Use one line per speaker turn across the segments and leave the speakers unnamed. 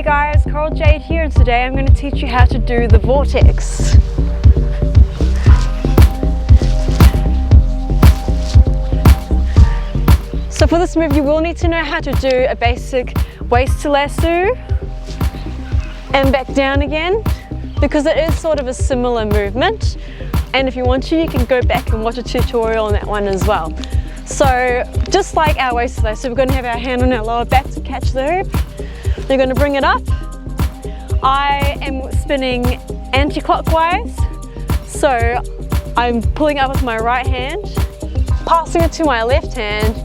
Hey guys, Coral Jade here, and today I'm going to teach you how to do the Vortex. So for this move you will need to know how to do a basic waist to lasso and back down again, because it is sort of a similar movement, and if you want to you can go back and watch a tutorial on that one as well. So just like our waist to lasso, we're going to have our hand on our lower back to catch the hoop. You're going to bring it up. I am spinning anti-clockwise, so I'm pulling up with my right hand, passing it to my left hand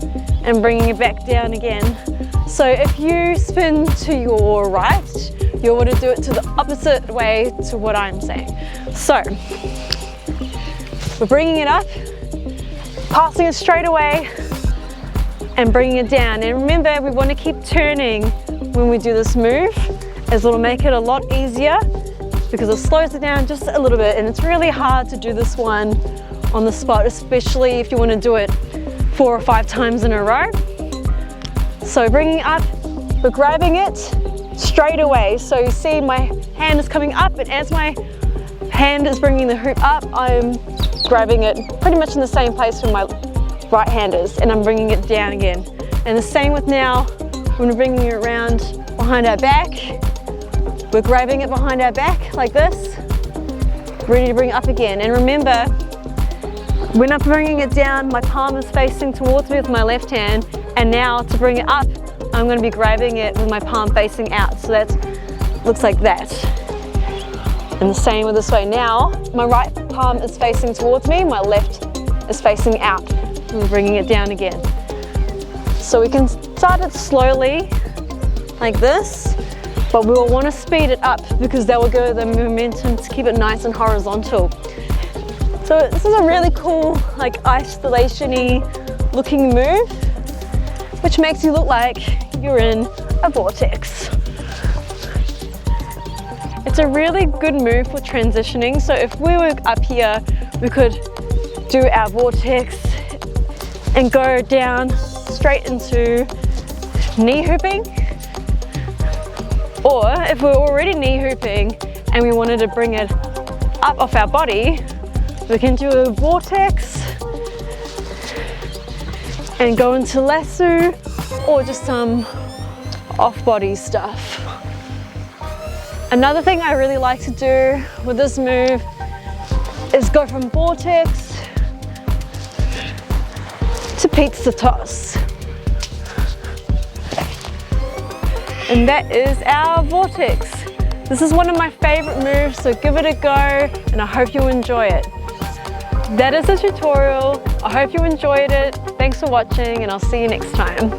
and bringing it back down again. So if you spin to your right, you'll want to do it to the opposite way to what I'm saying. So we're bringing it up, passing it straight away and bringing it down. And remember, we want to keep turning when we do this move, as it'll make it a lot easier because it slows it down just a little bit, and it's really hard to do this one on the spot, especially if you want to do it 4 or 5 times in a row. So bringing it up, we're grabbing it straight away. So you see my hand is coming up, and as my hand is bringing the hoop up, I'm grabbing it pretty much in the same place where my right hand is, and I'm bringing it down again. And the same with now, when we're bringing it around behind our back, we're grabbing it behind our back like this, ready to bring it up again. And remember, when I'm bringing it down, my palm is facing towards me with my left hand, and now to bring it up, I'm going to be grabbing it with my palm facing out. So that looks like that. And the same with this way. Now, my right palm is facing towards me, my left is facing out. We're bringing it down again. So we can start it slowly, like this, but we will want to speed it up because that will give the momentum to keep it nice and horizontal. So this is a really cool, like isolation-y looking move, which makes you look like you're in a vortex. It's a really good move for transitioning. So if we were up here, we could do our vortex and go down straight into knee hooping. Or if we're already knee hooping and we wanted to bring it up off our body, we can do a vortex and go into lasso, or just some off-body stuff. Another thing I really like to do with this move is go from vortex to pizza toss. And that is our vortex. This is one of my favorite moves, so give it a go, and I hope you enjoy it. That is the tutorial. I hope you enjoyed it. Thanks for watching, and I'll see you next time.